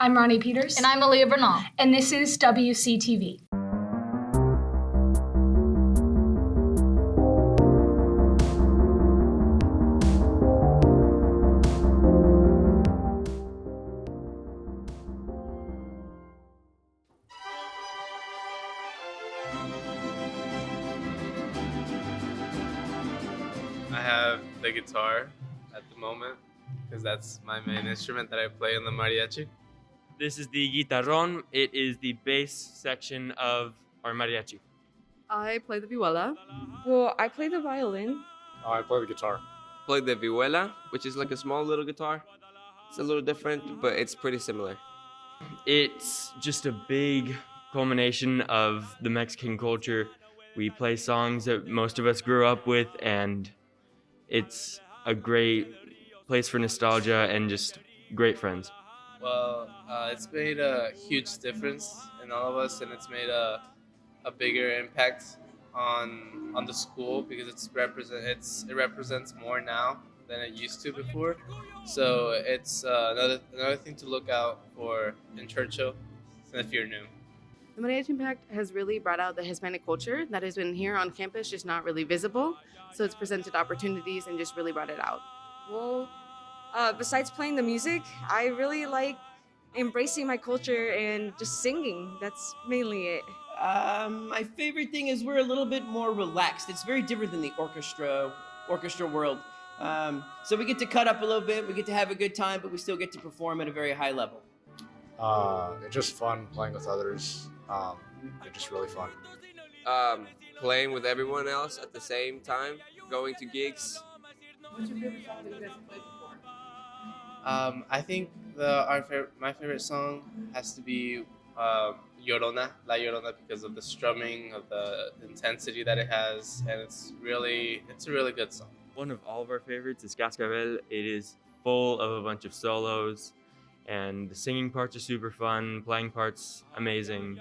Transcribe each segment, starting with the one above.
I'm Ronnie Peters. And I'm Aaliyah Bernal. And this is WCTV. I have the guitar at the moment because that's my main instrument that I play in the mariachi. This is the guitarrón. It is the bass section of our mariachi. I play the vihuela. Well, I play the violin. I play the guitar. Play the vihuela, which is like a small little guitar. It's a little different, but it's pretty similar. It's just a big culmination of the Mexican culture. We play songs that most of us grew up with, and it's a great place for nostalgia and just great friends. Well, it's made a huge difference in all of us, and it's made a bigger impact on the school because it represents more now than it used to before. So it's another thing to look out for in Churchill if you're new. The Mariachi Impact has really brought out the Hispanic culture that has been here on campus, just not really visible. So it's presented opportunities and just really brought it out. Well, besides playing the music, I really like embracing my culture and just singing. That's mainly it. My favorite thing is we're a little bit more relaxed. It's very different than the orchestra world. So we get to cut up a little bit, we get to have a good time, but we still get to perform at a very high level. It's just fun playing with others. It's just really fun. Playing with everyone else at the same time, going to gigs. What's your favorite song that you guys have played before? I think my favorite song has to be Llorona, La Llorona, because of the strumming, of the intensity that it has, and it's a really good song. One of all of our favorites is Cascabel. It is full of a bunch of solos, and the singing parts are super fun, playing parts amazing.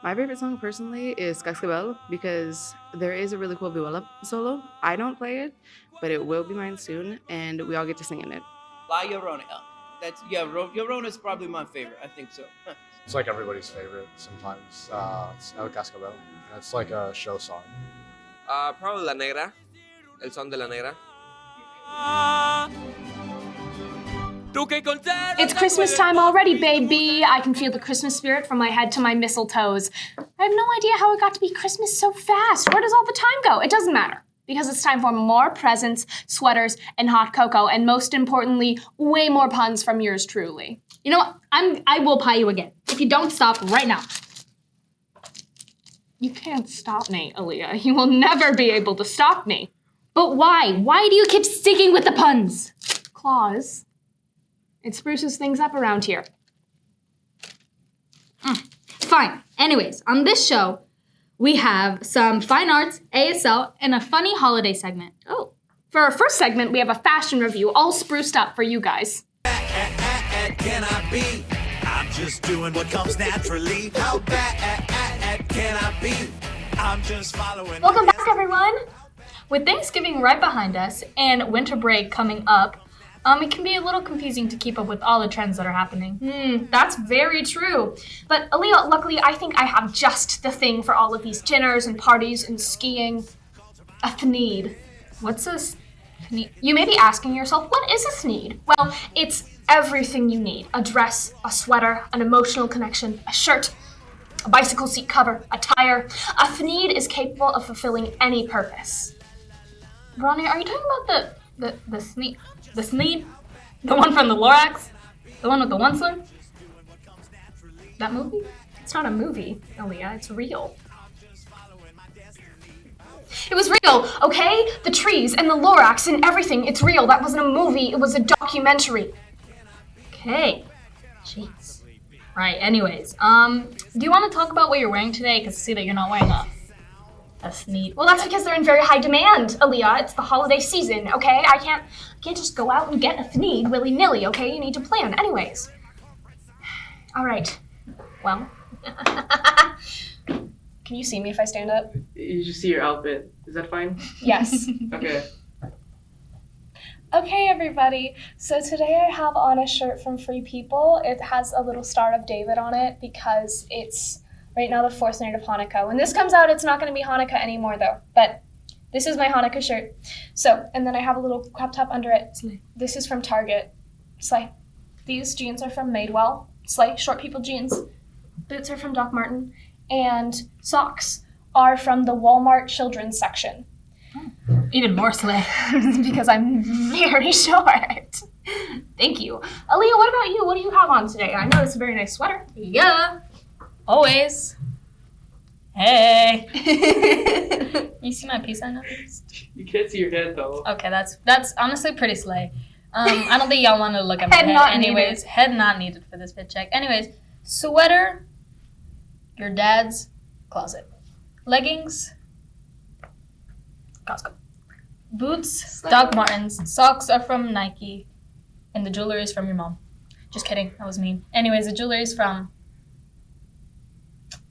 My favorite song personally is Cascabel because there is a really cool vihuela solo. I don't play it, but it will be mine soon, and we all get to sing in it. La Llorona. Llorona is probably my favorite. I think so. It's like everybody's favorite sometimes. It's El Cascabel. And it's like a show song. Probably La Negra, El Son de la Negra. It's Christmas time already, baby. I can feel the Christmas spirit from my head to my mistletoes. I have no idea how it got to be Christmas so fast. Where does all the time go? It doesn't matter. Because it's time for more presents, sweaters, and hot cocoa, and most importantly, way more puns from yours truly. You know what? I will pie you again if you don't stop right now. You can't stop me, Aaliyah. You will never be able to stop me. But why? Why do you keep sticking with the puns? Claus. It spruces things up around here. Fine. Anyways, on this show, we have some fine arts, ASL, and a funny holiday segment. Oh. For our first segment, we have a fashion review all spruced up for you guys. Can I be? I'm just doing what comes naturally. How bad can I be? I'm just following. Welcome back, everyone. With Thanksgiving right behind us and winter break coming up, it can be a little confusing to keep up with all the trends that are happening. That's very true. But Aaliyah, luckily, I think I have just the thing for all of these dinners and parties and skiing. A thneed. What's a thneed? You may be asking yourself, what is a thneed? Well, it's everything you need. A dress, a sweater, an emotional connection, a shirt, a bicycle seat cover, a tire. A thneed is capable of fulfilling any purpose. Ronnie, are you talking about the thneed? The Thneed? The one from the Lorax? The one with the Onceler? That movie? It's not a movie, Aaliyah. It's real. It was real, okay? The trees and the Lorax and everything. It's real. That wasn't a movie. It was a documentary. Okay. Jeez. Right, anyways. Do you want to talk about what you're wearing today? Because I see that you're not wearing a thneed. Well, that's because they're in very high demand, Aaliyah. It's the holiday season, okay? I can't just go out and get a thneed willy-nilly, okay? You need to plan. Anyways. All right. Well. Can you see me if I stand up? You just see your outfit. Is that fine? Yes. Okay. Okay, everybody. So today I have on a shirt from Free People. It has a little Star of David on it because it's right now the 4th night of Hanukkah. When this comes out, it's not going to be Hanukkah anymore, though. But this is my Hanukkah shirt. So, and then I have a little crop top under it. This is from Target. Slay. These jeans are from Madewell. Slay. Short people jeans. Boots are from Doc Martin. And socks are from the Walmart children's section. Even more slay. Because I'm very short. Thank you. Aaliyah, what about you? What do you have on today? I know it's a very nice sweater. Yeah. Always. Hey. You see my peace sign up? You can't see your head though. Okay, that's honestly pretty slay. I don't think y'all want to look at my Head head. not Anyways, needed. head not needed for this fit check. Anyways, sweater, your dad's closet. Leggings, Costco. Boots, Doc Martens. Socks are from Nike. And the jewelry is from your mom. Just kidding, that was mean. Anyways, the jewelry is from,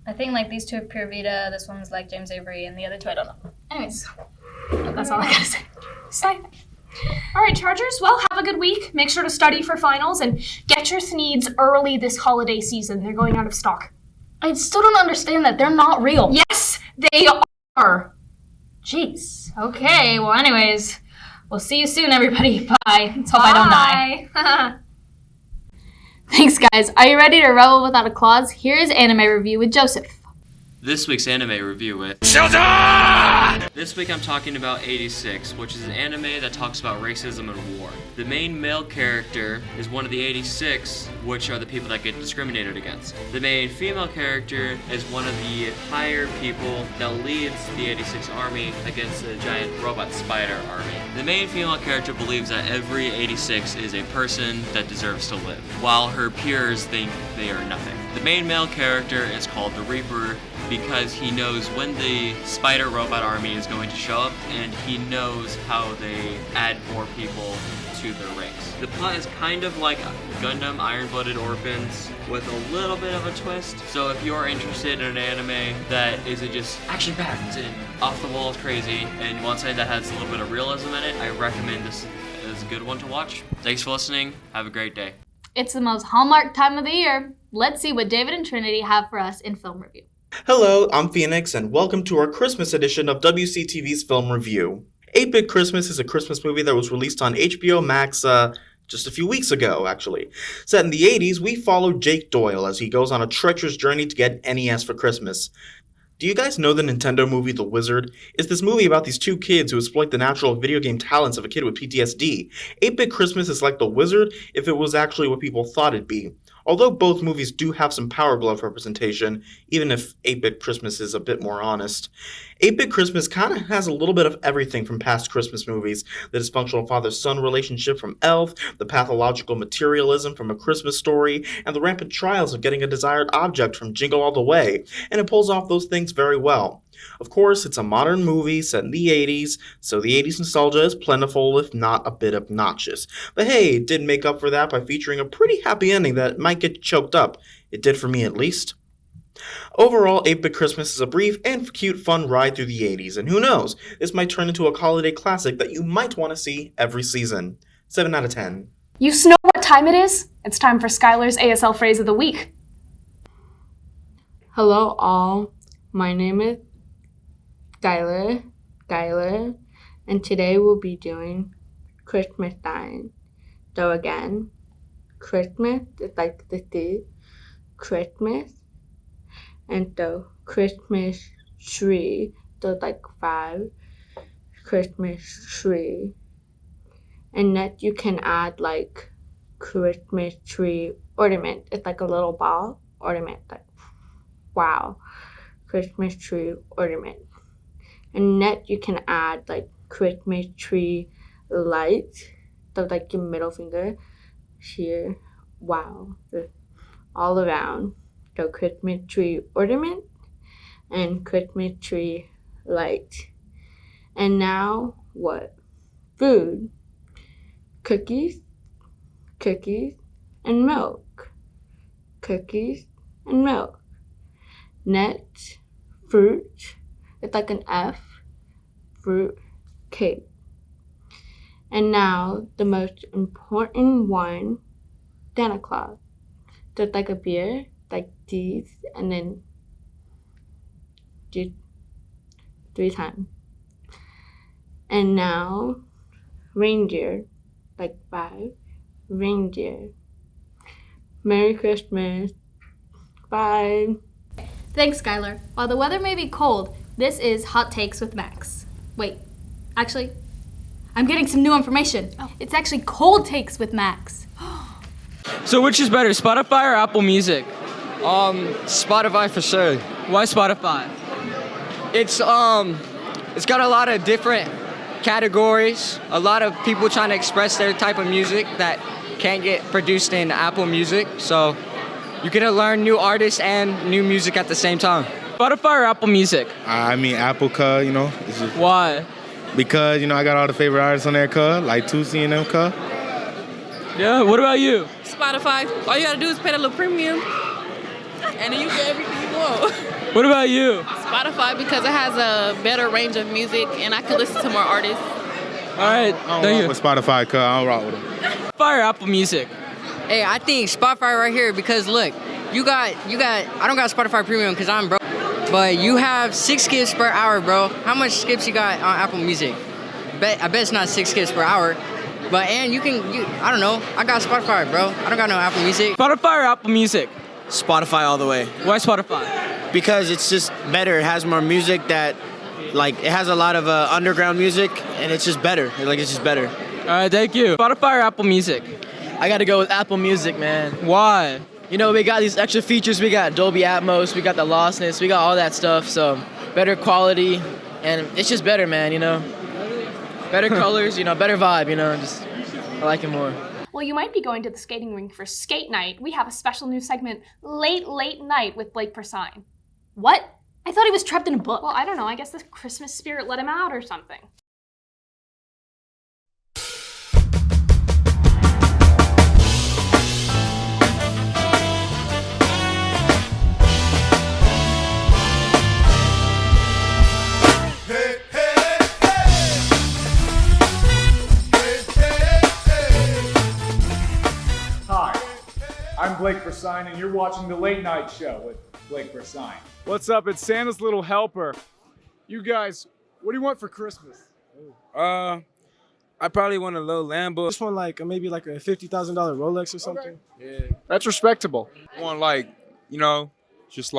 I think like these two are Pure Vita, this one's like James Avery, and the other two I don't know. Anyways, that's all I gotta say. Slay. All right, Chargers. Well, have a good week. Make sure to study for finals and get your Sneeds early this holiday season. They're going out of stock. I still don't understand that. They're not real. Yes, they are. Jeez. Okay, well anyways, we'll see you soon everybody. Bye. Let's hope I don't die. Bye. Thanks, guys. Are you ready to rebel without a clause? Here's Anime Review with Joseph. This week's anime review with This week I'm talking about 86, which is an anime that talks about racism and war. The main male character is one of the 86, which are the people that get discriminated against. The main female character is one of the higher people that leads the 86 army against the giant robot spider army. The main female character believes that every 86 is a person that deserves to live, while her peers think they are nothing. The main male character is called the Reaper because he knows when the spider robot army is going to show up, and he knows how they add more people to their ranks. The plot is kind of like Gundam Iron-Blooded Orphans with a little bit of a twist. So if you're interested in an anime that isn't just action-packed and off-the-walls crazy and want something that has a little bit of realism in it, I recommend this as a good one to watch. Thanks for listening. Have a great day. It's the most Hallmark time of the year. Let's see what David and Trinity have for us in film review. Hello, I'm Phoenix, and welcome to our Christmas edition of WCTV's Film Review. 8-Bit Christmas is a Christmas movie that was released on HBO Max just a few weeks ago, actually. Set in the 80s, we follow Jake Doyle as he goes on a treacherous journey to get NES for Christmas. Do you guys know the Nintendo movie The Wizard? It's this movie about these two kids who exploit the natural video game talents of a kid with PTSD. 8-Bit Christmas is like The Wizard if it was actually what people thought it'd be. Although both movies do have some Power Glove representation, even if 8-Bit Christmas is a bit more honest. 8-Bit Christmas kind of has a little bit of everything from past Christmas movies. The dysfunctional father-son relationship from Elf, the pathological materialism from A Christmas Story, and the rampant trials of getting a desired object from Jingle All the Way, and it pulls off those things very well. Of course, it's a modern movie set in the 80s, so the 80s nostalgia is plentiful, if not a bit obnoxious. But hey, it did make up for that by featuring a pretty happy ending that might get you choked up. It did for me, at least. Overall, 8-Bit Christmas is a brief and cute fun ride through the 80s, and who knows, this might turn into a holiday classic that you might want to see every season. 7 out of 10. You know what time it is? It's time for Skylar's ASL Phrase of the Week. Hello all, my name is Skylar, and today we'll be doing Christmas time. So again, Christmas is like the seed, Christmas, and the Christmas tree, so like 5 Christmas tree. And then you can add like Christmas tree ornament. It's like a little ball ornament, like wow, Christmas tree ornament. And then you can add like Christmas tree lights, so like your middle finger here, wow, all around. So Christmas tree ornament and Christmas tree light. And now what? Food. Cookies, and milk. Cookies and milk. Nuts, fruit. It's like an F, fruit, cake. And now, the most important one, Santa Claus. So it's like a beer, like these, and then do 3 times. And now, reindeer, like 5 reindeer. Merry Christmas. Bye. Thanks, Skylar. While the weather may be cold, this is Hot Takes with Max. Wait, actually, I'm getting some new information. It's actually Cold Takes with Max. So which is better, Spotify or Apple Music? Spotify for sure. Why Spotify? It's got a lot of different categories, a lot of people trying to express their type of music that can't get produced in Apple Music, so you get to learn new artists and new music at the same time. Spotify or Apple Music? I mean Apple, cuz, you know. It's just Why? because, you know, I got all the favorite artists on there, cuz, like Tusi and them, cuz. Yeah, what about you? Spotify. All you gotta do is pay that little premium, and then you get everything you want. What about you? Spotify, because it has a better range of music, and I can listen to more artists. All right, I thank don't you. rock with Spotify, cuz. I don't rock with them. Spotify or Apple Music? Hey, I think Spotify right here because look, I don't got Spotify Premium because I'm broke, but you have 6 skips per hour, bro. How much skips you got on Apple Music? I bet it's not 6 skips per hour, but and I don't know, I got Spotify, bro. I don't got no Apple Music. Spotify or Apple Music? Spotify all the way. Why Spotify? Because it's just better. It has more music that, like, it has a lot of underground music, and it's just better. It's just better. All right, thank you. Spotify or Apple Music? I gotta go with Apple Music, man. Why? You know, we got these extra features. We got Dolby Atmos, we got the lostness, we got all that stuff. So better quality, and it's just better, man. You know, better colors, you know, better vibe. You know, just I like it more. Well, you might be going to the skating rink for skate night. We have a special new segment, Late Night with Blake Persine. What? I thought he was trapped in a book. Well, I don't know. I guess the Christmas spirit let him out or something. Hi, I'm Blake Persine, and you're watching The Late Night Show with Blake Persine. What's up? It's Santa's Little Helper. You guys, what do you want for Christmas? I probably want a little Lambo. Just want maybe a $50,000 Rolex or something. Yeah. That's respectable. I want just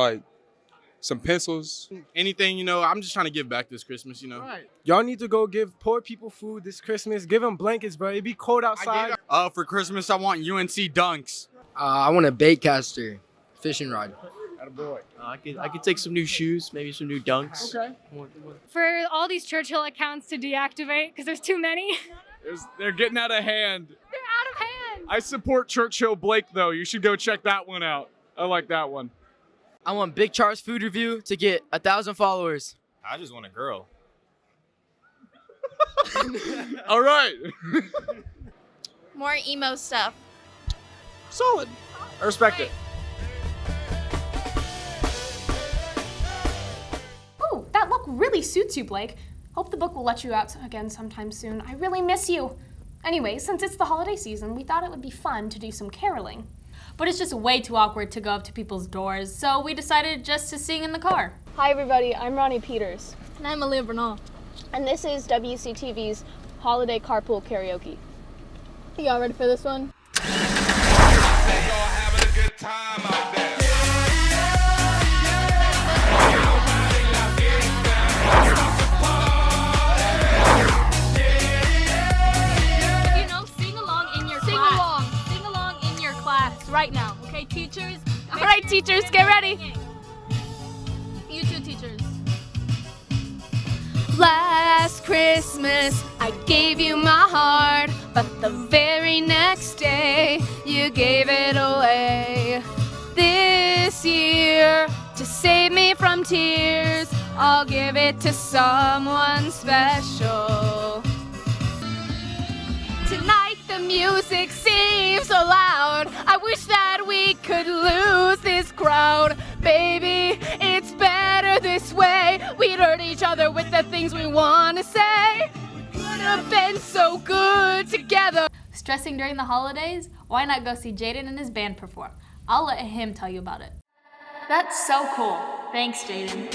some pencils. Anything, you know, I'm just trying to give back this Christmas, you know. Right. Y'all need to go give poor people food this Christmas. Give them blankets, bro. It be cold outside. For Christmas, I want UNC dunks. I want a baitcaster fishing rod. Attaboy. I could take some new shoes, maybe some new dunks. Okay. For all these Churchill accounts to deactivate because there's too many. They're getting out of hand. They're out of hand. I support Churchill Blake, though. You should go check that one out. I like that one. I want Big Char's food review to get 1,000 followers. I just want a girl. All right. More emo stuff. Solid. I respect it. Ooh, that look really suits you, Blake. Hope the book will let you out again sometime soon. I really miss you. Anyway, since it's the holiday season, we thought it would be fun to do some caroling. But it's just way too awkward to go up to people's doors, so we decided just to sing in the car. Hi everybody, I'm Ronnie Peters. And I'm Aaliyah Bernal. And this is WCTV's Holiday Carpool Karaoke. Y'all ready for this one? Right now, okay, teachers? All right, teachers, get ready. You too, teachers. Last Christmas, I gave you my heart, but the very next day, you gave it away. This year, to save me from tears, I'll give it to someone special. Tonight the music seems so loud. I wish that we could lose this crowd. Baby, it's better this way. We'd hurt each other with the things we want to say. Could have been so good together. Stressing during the holidays? Why not go see Jaden and his band perform? I'll let him tell you about it. That's so cool. Thanks, Jaden.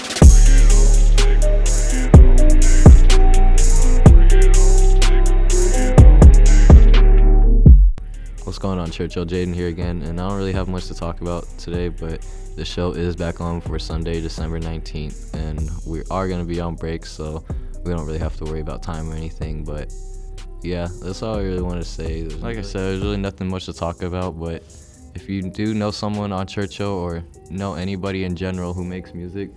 What's going on, Churchill? Jaden here again, and I don't really have much to talk about today, but the show is back on for Sunday, December 19th, and we are going to be on break, so we don't really have to worry about time or anything, but yeah, that's all I really want to say. Like I said, there's really nothing much to talk about, but if you do know someone on Churchill or know anybody in general who makes music,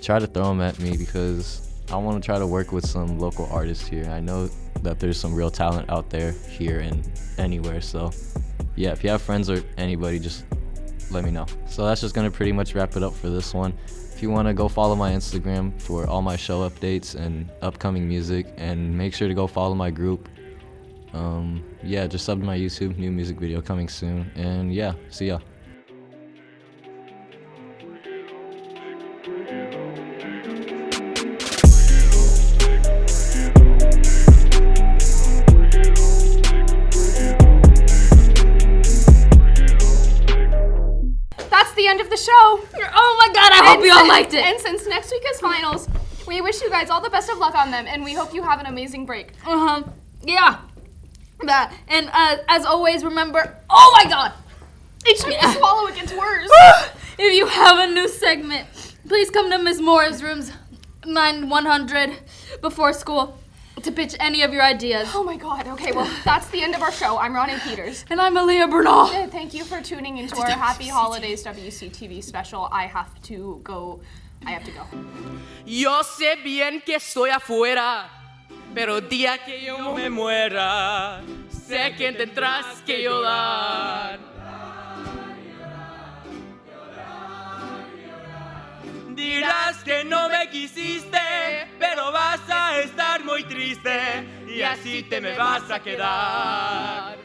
try to throw them at me because I want to try to work with some local artists here. I know that there's some real talent out there here and anywhere, so yeah, if you have friends or anybody, just let me know. So that's just going to pretty much wrap it up for this one. If you want to go follow my Instagram for all my show updates and upcoming music, and make sure to go follow my group. Yeah, just sub to my YouTube, new music video coming soon, and yeah, see ya. That's the end of the show. Oh my god, I hope you all liked it. And since next week is finals, we wish you guys all the best of luck on them, and we hope you have an amazing break. Yeah. That. And as always, remember, oh my god! Each time you swallow, it gets worse. If you have a new segment, please come to Ms. Moore's rooms 9100 before school to pitch any of your ideas. Oh my god, okay, well, that's the end of our show. I'm Ronnie Peters. And I'm Aaliyah Bernal. Thank you for tuning into our Happy Holidays WCTV special. I have to go. Yo sé bien que estoy afuera, pero el día que yo me muera, sé que tendrás que llorar. Dirás que no me quisiste, pero vas a estar muy triste y así te me vas a quedar.